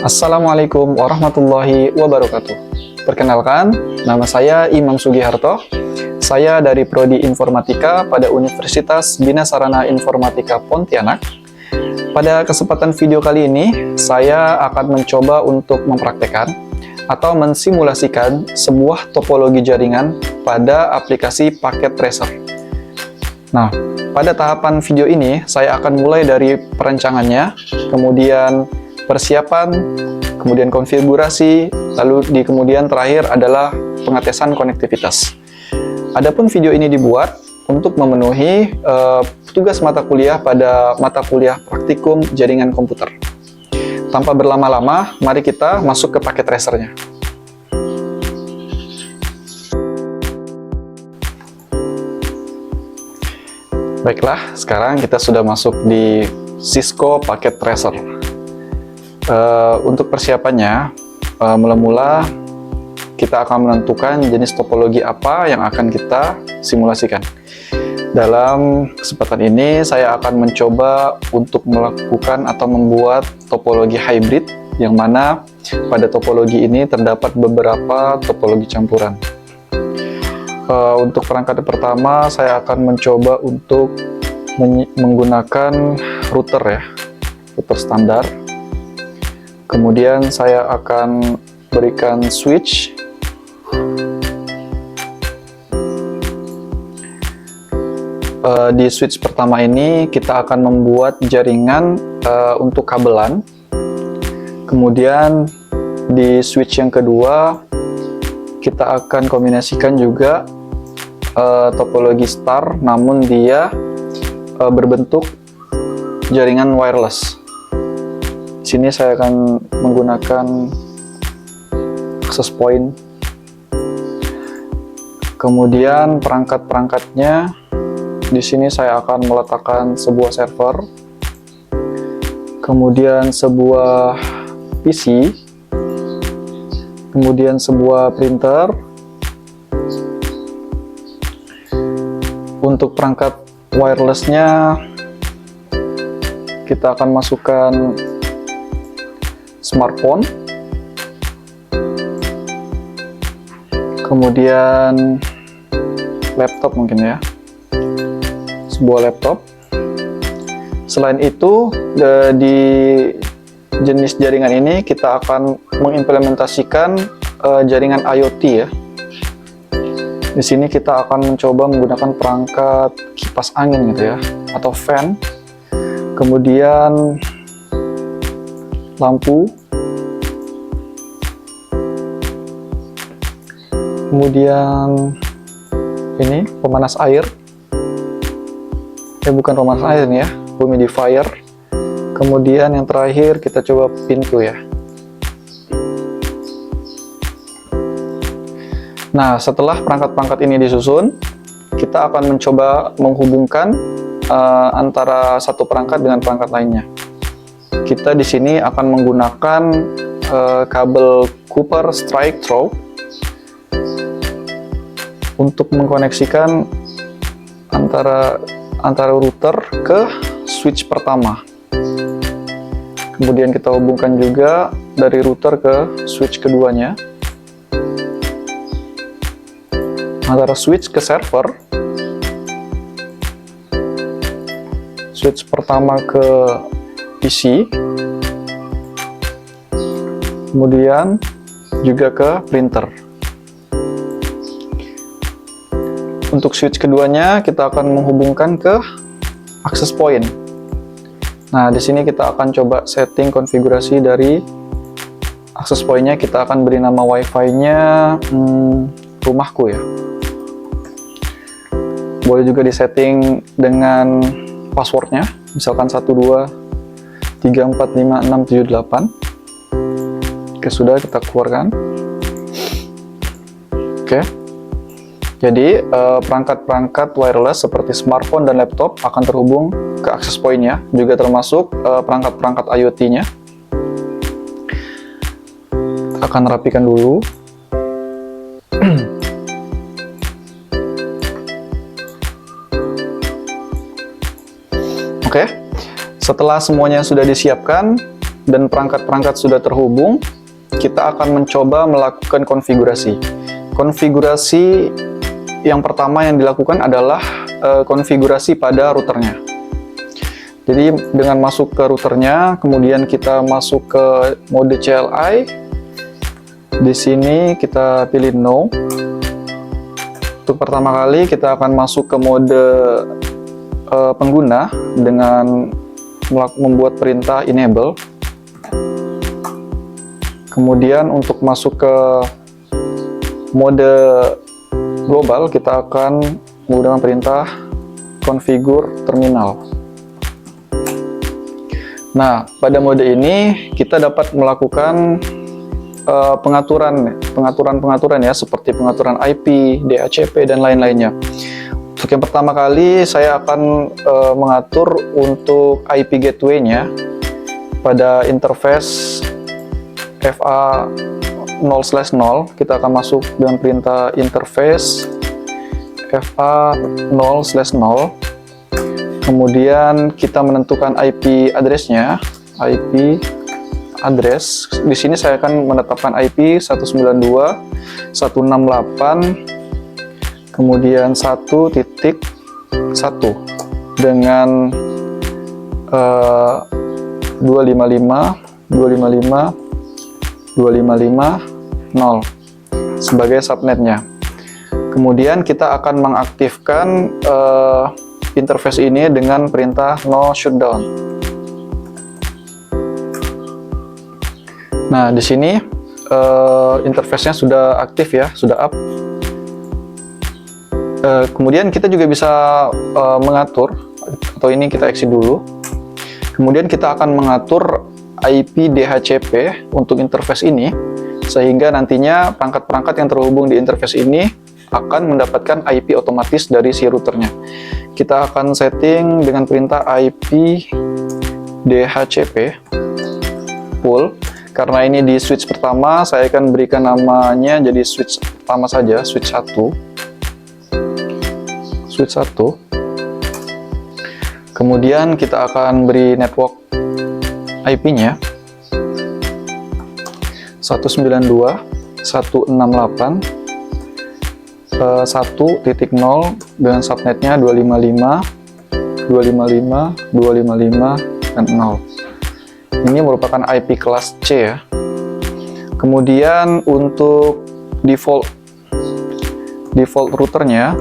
Assalamualaikum warahmatullahi wabarakatuh. Perkenalkan, nama saya Imam Sugiharto. Saya dari Prodi Informatika pada Universitas Bina Sarana Informatika Pontianak. Pada kesempatan video kali ini, saya akan mencoba untuk mempraktekkan atau mensimulasikan sebuah topologi jaringan pada aplikasi Packet Tracer. Nah, pada tahapan video ini, saya akan mulai dari perancangannya, kemudian persiapan, kemudian konfigurasi, lalu di kemudian terakhir adalah pengetesan konektivitas. Adapun video ini dibuat untuk memenuhi tugas mata kuliah pada mata kuliah praktikum jaringan komputer. Tanpa berlama-lama, mari kita masuk ke Packet Tracer-nya. Baiklah, sekarang kita sudah masuk di Cisco Packet Tracer. Untuk persiapannya, mula-mula kita akan menentukan jenis topologi apa yang akan kita simulasikan. Dalam kesempatan ini, saya akan mencoba untuk melakukan atau membuat topologi hybrid, yang mana pada topologi ini terdapat beberapa topologi campuran. Untuk perangkat pertama, saya akan mencoba untuk menggunakan router ya, router standar. Kemudian saya akan berikan switch. Di switch pertama ini kita akan membuat jaringan untuk kabelan. Kemudian di switch yang kedua kita akan kombinasikan juga topologi star, namun dia berbentuk jaringan wireless. Di sini saya akan menggunakan access point. Kemudian perangkat-perangkatnya, di sini saya akan meletakkan sebuah server, kemudian sebuah PC, kemudian sebuah printer. Untuk perangkat wirelessnya, kita akan masukkan smartphone, kemudian laptop mungkin ya, sebuah laptop. Selain itu, di jenis jaringan ini kita akan mengimplementasikan jaringan IoT ya. Di sini kita akan mencoba menggunakan perangkat kipas angin gitu ya, atau fan. Kemudian lampu. Kemudian ini pemanas air. Bukan pemanas air nih ya, humidifier. Kemudian yang terakhir kita coba pintu ya. Nah, setelah perangkat-perangkat ini disusun, kita akan mencoba menghubungkan antara satu perangkat dengan perangkat lainnya. Kita di sini akan menggunakan kabel Cooper Strike Through untuk mengkoneksikan antara router ke switch pertama. Kemudian kita hubungkan juga dari router ke switch keduanya. Antara switch ke server, switch pertama ke PC, kemudian juga ke printer. Untuk switch keduanya kita akan menghubungkan ke access point. Nah, di sini kita akan coba setting konfigurasi dari access point-nya. Kita akan beri nama WiFi-nya rumahku ya. Boleh juga disetting dengan passwordnya, misalkan 12345678. Oke, sudah kita keluarkan. Oke. Jadi perangkat-perangkat wireless seperti smartphone dan laptop akan terhubung ke access point-nya, juga termasuk perangkat-perangkat IoT-nya. Akan rapikan dulu. Oke, setelah semuanya sudah disiapkan, dan perangkat-perangkat sudah terhubung, kita akan mencoba melakukan konfigurasi. Konfigurasi yang pertama yang dilakukan adalah konfigurasi pada routernya. Jadi dengan masuk ke routernya, kemudian kita masuk ke mode CLI. Di sini kita pilih No. Untuk pertama kali kita akan masuk ke mode pengguna dengan membuat perintah enable. Kemudian untuk masuk ke mode global, kita akan menggunakan perintah configure terminal. Nah, pada mode ini kita dapat melakukan pengaturan ya, seperti pengaturan IP, DHCP, dan lain-lainnya. Untuk yang pertama kali, saya akan mengatur untuk IP gateway-nya pada interface FA 0/0. Kita akan masuk dengan perintah interface FA 0/0. Kemudian kita menentukan IP address-nya, IP address. Di sini saya akan menetapkan IP 192.168 kemudian 1.1 dengan 255.255.255.0 sebagai subnetnya. Kemudian kita akan mengaktifkan interface ini dengan perintah no shutdown. Nah, di sini interface-nya sudah aktif ya, sudah up. Kemudian kita juga bisa mengatur, atau ini kita exit dulu. Kemudian kita akan mengatur IP DHCP untuk interface ini, sehingga nantinya perangkat-perangkat yang terhubung di interface ini akan mendapatkan IP otomatis dari si routernya. Kita akan setting dengan perintah IP DHCP full. Karena ini di switch pertama, saya akan berikan namanya jadi switch pertama saja, switch 1. Switch 1. Kemudian kita akan beri network IP-nya 192.168.1.0 dengan subnetnya 255.255.255 dan 0. Ini merupakan IP kelas C ya. Kemudian untuk default routernya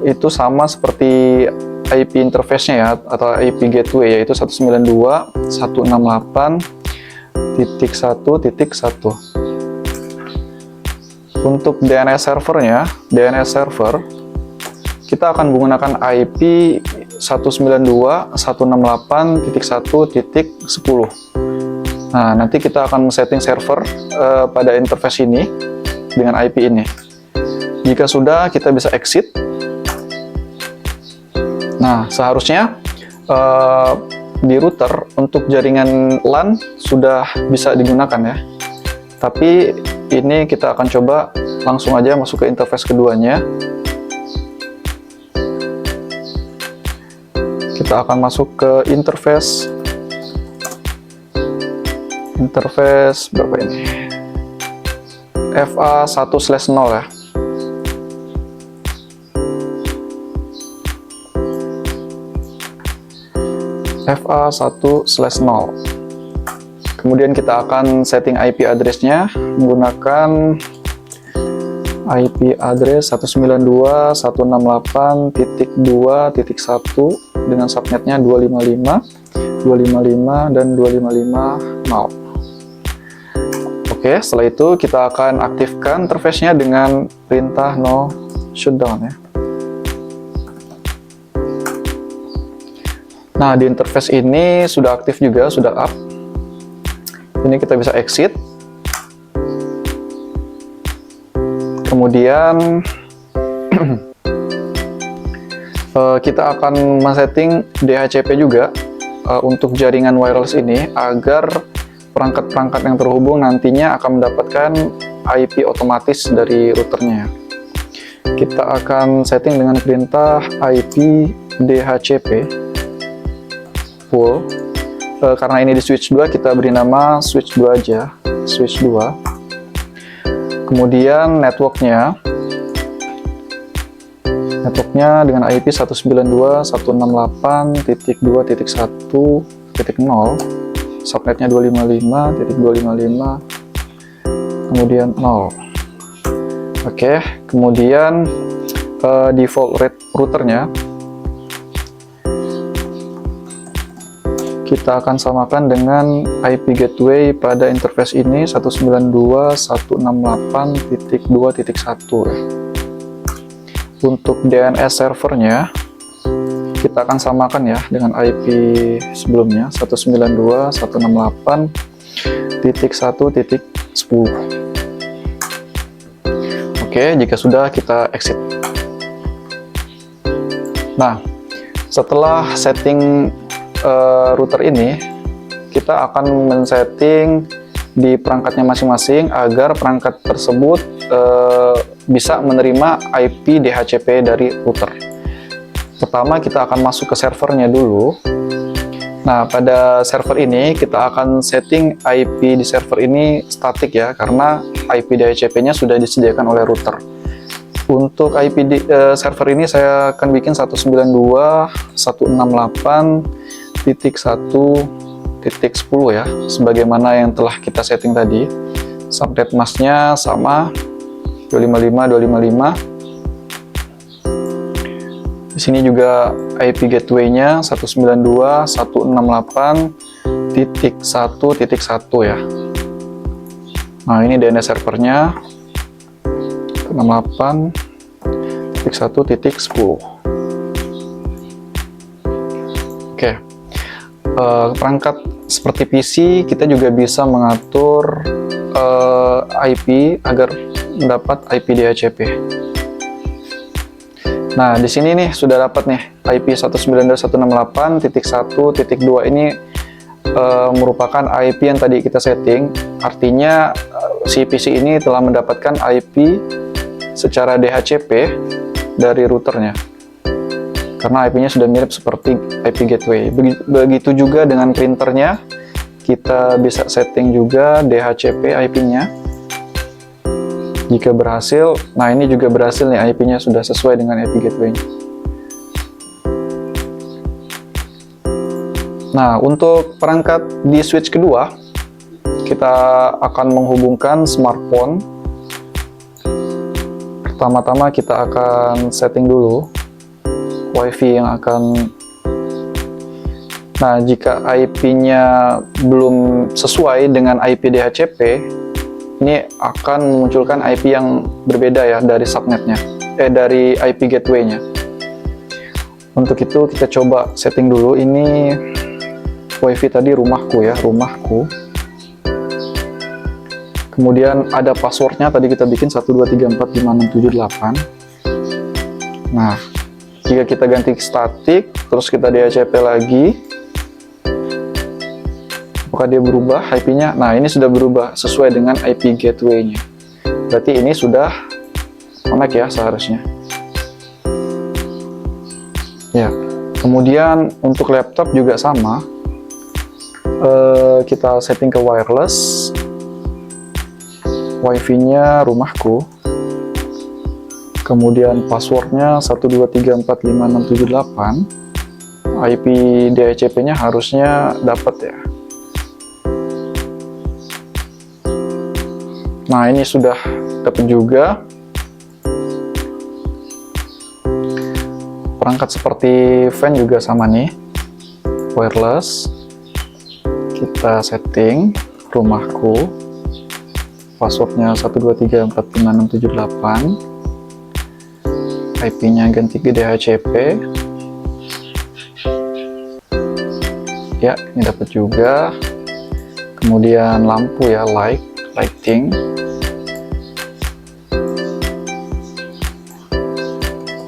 itu sama seperti IP interface-nya ya, atau IP gateway, yaitu 192.168.1.1. Untuk DNS servernya, DNS server, kita akan menggunakan IP 192.168.1.10. Nah, nanti kita akan setting server pada interface ini dengan IP ini. Jika sudah, kita bisa exit. Nah, seharusnya di router untuk jaringan LAN sudah bisa digunakan ya. Tapi ini kita akan coba langsung aja masuk ke interface keduanya. Kita akan masuk ke interface berapa ini? FA 1/0 ya. FA 1/0. Kemudian kita akan setting IP address-nya menggunakan IP address 192.168.2.1 dengan subnetnya 255, dan 255.0. Oke, setelah itu kita akan aktifkan interface-nya dengan perintah no shutdown ya. Nah, di interface ini sudah aktif juga, sudah up. Ini kita bisa exit. Kemudian kita akan men-setting DHCP juga untuk jaringan wireless ini agar perangkat-perangkat yang terhubung nantinya akan mendapatkan IP otomatis dari routernya. Kita akan setting dengan perintah IP DHCP full. karena ini di switch 2, kita beri nama switch 2 aja, switch 2. Kemudian networknya dengan IP 192.168.2.1.0, subnetnya 255.255, kemudian 0. Oke, kemudian default routernya kita akan samakan dengan IP gateway pada interface ini 192.168.2.1 ya. Untuk DNS servernya kita akan samakan ya dengan IP sebelumnya 192.168.1.10. Oke, jika sudah kita exit. Nah, setelah setting router ini, kita akan men-setting di perangkatnya masing-masing agar perangkat tersebut bisa menerima IP DHCP dari router. Pertama, kita akan masuk ke servernya dulu. Nah, pada server ini kita akan setting IP di server ini statik ya, karena IP DHCP-nya sudah disediakan oleh router. Untuk IP di server ini saya akan bikin 192.168.1.10 ya, sebagaimana yang telah kita setting tadi. Subnet masknya sama 255. Di sini juga IP gateway-nya 192.168.1.1 ya. Nah, ini DNS servernya 168.1.10. Oke. Perangkat seperti PC kita juga bisa mengatur IP agar mendapat IP DHCP. Nah, di sini nih sudah dapat nih IP 192.168.1.2 ini merupakan IP yang tadi kita setting. Artinya si PC ini telah mendapatkan IP secara DHCP dari routernya. Karena IP-nya sudah mirip seperti IP gateway. Begitu juga dengan printernya, kita bisa setting juga DHCP IP-nya. Jika berhasil, nah ini juga berhasil nih, IP-nya sudah sesuai dengan IP gateway-nya. Nah, untuk perangkat di switch kedua, kita akan menghubungkan smartphone. Pertama-tama kita akan setting dulu WiFi yang akan. Nah, jika IP-nya belum sesuai dengan IP DHCP, ini akan memunculkan IP yang berbeda ya dari subnetnya, dari IP gateway-nya. Untuk itu kita coba setting dulu. Ini WiFi tadi rumahku ya, rumahku. Kemudian ada passwordnya, tadi kita bikin 123456788. Nah, jika kita ganti statik, terus kita DHCP lagi, apakah dia berubah IP-nya? Nah, ini sudah berubah sesuai dengan IP gateway-nya. Berarti ini sudah connect ya seharusnya. Ya, kemudian untuk laptop juga sama. Kita setting ke wireless. WiFi-nya rumahku. Kemudian passwordnya 123456788. IP DHCP-nya harusnya dapat ya. Nah, ini sudah dapat juga. Perangkat seperti fan juga sama nih, wireless. Kita setting rumahku, passwordnya 123456788. IP-nya ganti ke DHCP. Ya, ini dapat juga. Kemudian lampu ya, lighting.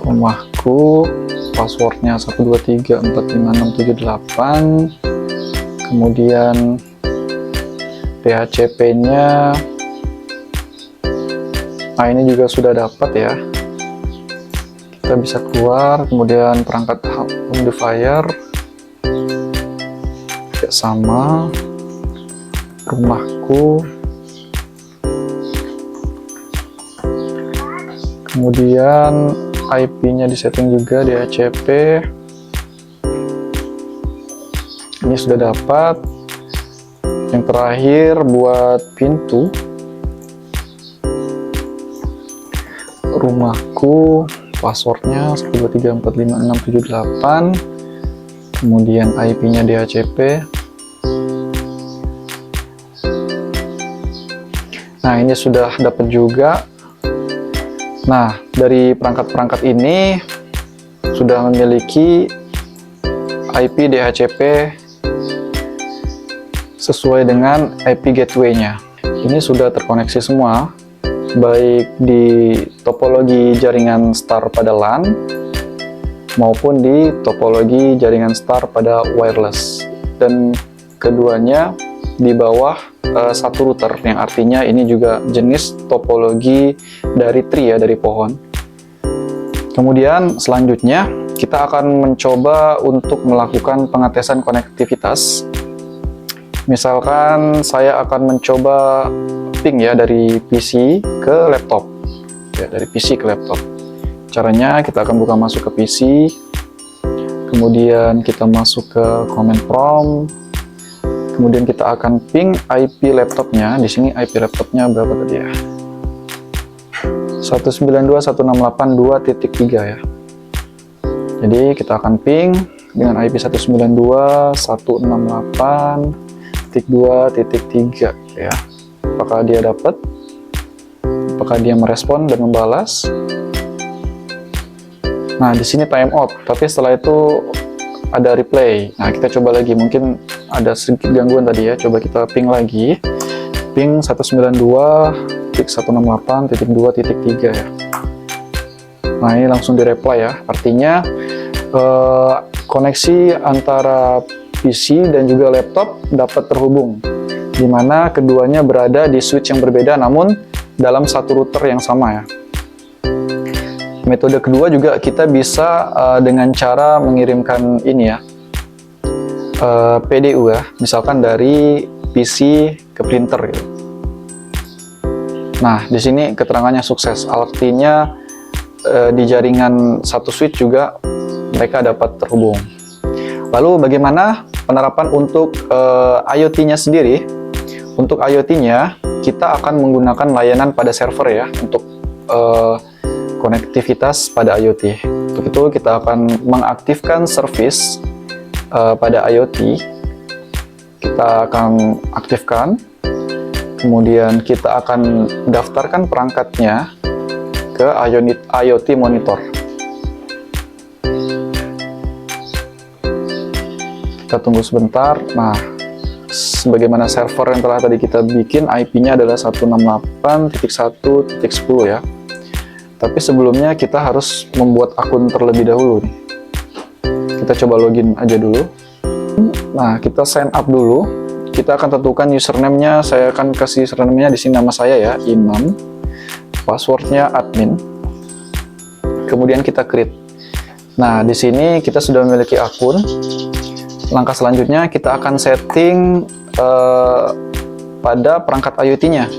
Rumahku, passwordnya 123456788. Kemudian DHCP-nya, nah ini juga sudah dapat ya. Kita bisa keluar, kemudian perangkat home device. tidak sama. Rumahku. Kemudian IP-nya disetting juga di DHCP. Ini sudah dapat. Yang terakhir buat pintu. Rumahku, passwordnya 123456778. Kemudian IP-nya DHCP. Nah, ini sudah dapat juga. Nah, dari perangkat-perangkat ini sudah memiliki IP DHCP sesuai dengan IP gateway-nya. Ini sudah terkoneksi semua, baik di topologi jaringan star pada LAN maupun di topologi jaringan star pada wireless. Dan keduanya di bawah satu router, yang artinya ini juga jenis topologi dari tree ya, dari pohon. Kemudian selanjutnya kita akan mencoba untuk melakukan pengetesan konektivitas. Misalkan saya akan mencoba ping ya dari PC ke laptop. Ya, dari PC ke laptop. Caranya kita akan buka masuk ke PC. Kemudian kita masuk ke command prompt. Kemudian kita akan ping IP laptopnya. Di sini IP laptopnya berapa tadi ya? 192.168.2.3 ya. Jadi kita akan ping dengan IP 192.168.2.3 ya. Apakah dia dapat? Apakah dia merespon dan membalas? Nah, di sini timeout, tapi setelah itu ada replay. Nah, kita coba lagi, mungkin ada sedikit gangguan tadi ya. Coba kita ping lagi. Ping 192.168.2.3 ya. Nah, ini langsung di-reply ya. Artinya koneksi antara PC dan juga laptop dapat terhubung, di mana keduanya berada di switch yang berbeda namun dalam satu router yang sama ya. Metode kedua juga kita bisa dengan cara mengirimkan ini ya, PDU ya, misalkan dari PC ke printer gitu. Nah, di sini keterangannya sukses, artinya di jaringan satu switch juga mereka dapat terhubung. Lalu bagaimana penerapan untuk IoT-nya sendiri? Untuk IoT-nya kita akan menggunakan layanan pada server ya untuk konektivitas pada IoT. Untuk itu kita akan mengaktifkan service pada IoT. Kita akan aktifkan, kemudian kita akan daftarkan perangkatnya ke IoT monitor. Kita tunggu sebentar. Nah, sebagaimana server yang telah tadi kita bikin, IP-nya adalah 168.1.10 ya. Tapi sebelumnya kita harus membuat akun terlebih dahulu nih. Kita coba login aja dulu. Nah, kita sign up dulu. Kita akan tentukan username-nya. Saya akan kasih username-nya di sini, nama saya ya, Imam. Password-nya admin. Kemudian kita create. Nah, di sini kita sudah memiliki akun. Langkah selanjutnya kita akan setting pada perangkat IoT-nya.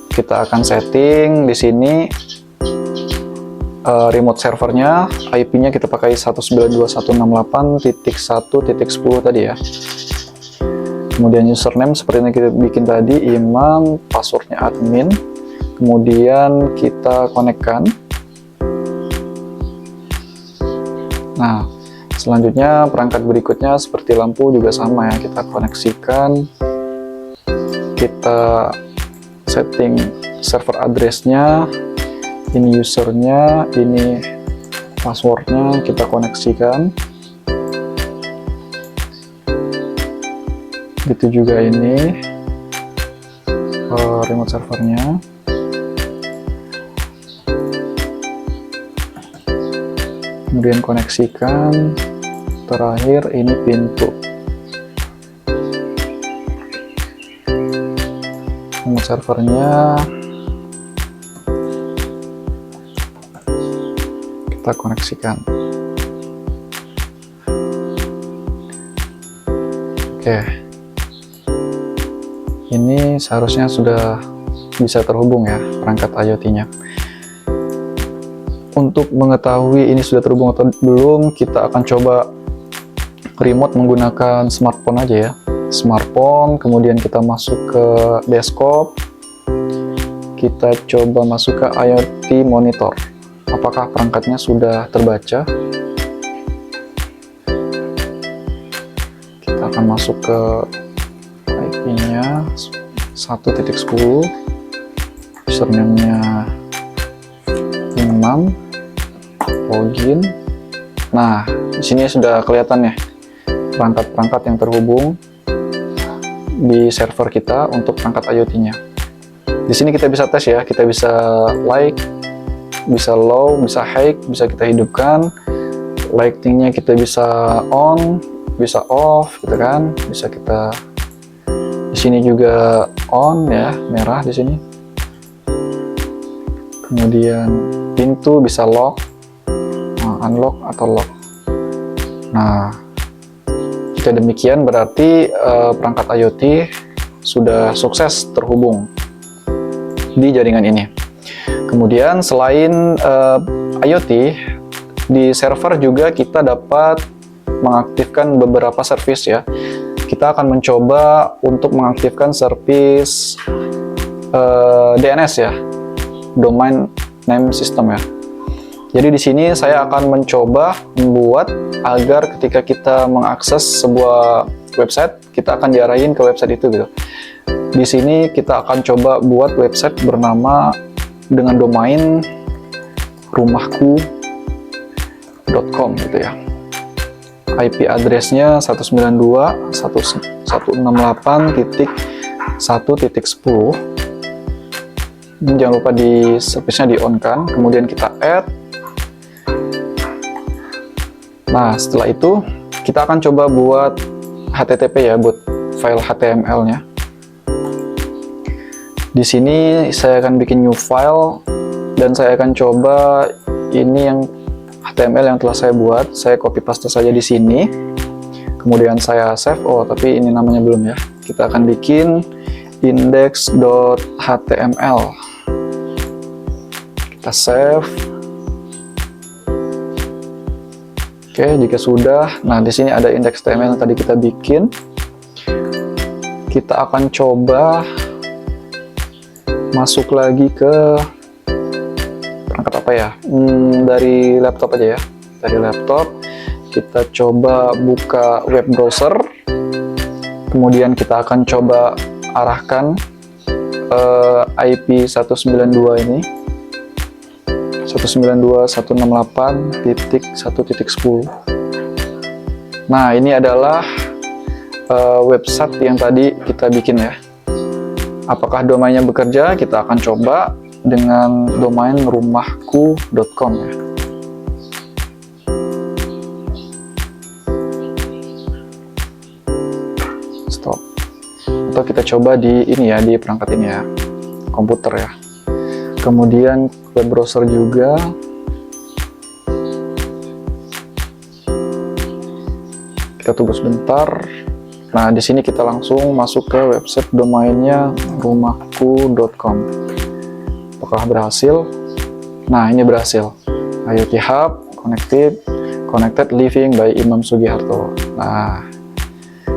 Kita akan setting di sini remote servernya, IP-nya kita pakai 192.168.1.10 tadi ya. Kemudian username seperti yang kita bikin tadi, Imam, passwordnya admin. Kemudian kita konekkan. Nah, selanjutnya perangkat berikutnya seperti lampu juga sama ya, kita koneksikan. Kita setting server address-nya. Ini usernya, ini passwordnya, kita koneksikan. Gitu juga ini remote servernya. Kemudian koneksikan. Terakhir ini pintu. Remote servernya kita koneksikan. Oke, ini seharusnya sudah bisa terhubung ya perangkat IoT-nya. Untuk mengetahui ini sudah terhubung atau belum, kita akan coba remote menggunakan smartphone aja ya. Smartphone, kemudian kita masuk ke desktop, kita coba masuk ke IoT monitor. Apakah perangkatnya sudah terbaca? Kita akan masuk ke IP-nya 1.10, username-nya Imam, login. Nah, di sini sudah kelihatan ya perangkat-perangkat yang terhubung di server kita untuk perangkat IoT-nya. Di sini kita bisa tes ya, kita bisa like, bisa low, bisa high, bisa kita hidupkan. Lighting-nya kita bisa on, bisa off, gitu kan? Bisa kita di sini juga on ya, merah di sini. Kemudian pintu bisa lock, unlock atau lock. Nah, jika demikian berarti perangkat IoT sudah sukses terhubung di jaringan ini. Kemudian selain IoT, di server juga kita dapat mengaktifkan beberapa service ya. Kita akan mencoba untuk mengaktifkan service DNS ya, Domain Name System ya. Jadi di sini saya akan mencoba membuat agar ketika kita mengakses sebuah website, kita akan diarahin ke website itu gitu. Di sini kita akan coba buat website bernama dengan domain rumahku.com gitu ya. IP address-nya 192.168.1.10. Jangan lupa di service-nya di on kan, kemudian kita add. Nah, setelah itu kita akan coba buat HTTP ya, buat file HTML-nya. Di sini saya akan bikin new file dan saya akan coba ini yang HTML yang telah saya buat. Saya copy paste saja di sini. Kemudian saya save. Oh, tapi ini namanya belum ya. Kita akan bikin index.html. Kita save. Oke, jika sudah, nah di sini ada index.html yang tadi kita bikin. Kita akan coba masuk lagi ke perangkat apa ya? Dari laptop aja ya. Dari laptop, kita coba buka web browser. Kemudian kita akan coba arahkan IP 192 ini. 192.168.1.10. Nah, ini adalah website yang tadi kita bikin ya. Apakah domainnya bekerja? Kita akan coba dengan domain rumahku.com ya. Stop. Atau kita coba di ini ya, di perangkat ini ya, komputer ya. Kemudian web browser juga. Kita tunggu sebentar. Nah, di sini kita langsung masuk ke website domainnya rumahku.com. Apakah berhasil? Nah, ini berhasil. IoT Hub Connected Living by Imam Sugiharto. Nah,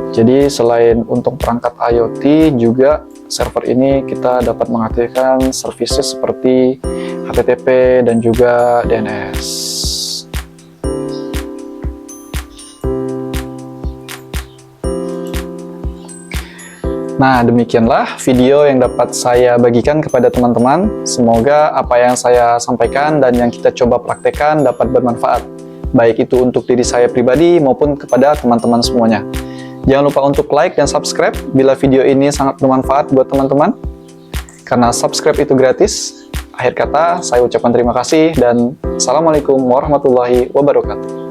jadi selain untuk perangkat IoT, juga server ini kita dapat mengaktifkan services seperti HTTP dan juga DNS. Nah, demikianlah video yang dapat saya bagikan kepada teman-teman. Semoga apa yang saya sampaikan dan yang kita coba praktekkan dapat bermanfaat, baik itu untuk diri saya pribadi maupun kepada teman-teman semuanya. Jangan lupa untuk like dan subscribe bila video ini sangat bermanfaat buat teman-teman. Karena subscribe itu gratis. Akhir kata, saya ucapkan terima kasih dan Assalamualaikum warahmatullahi wabarakatuh.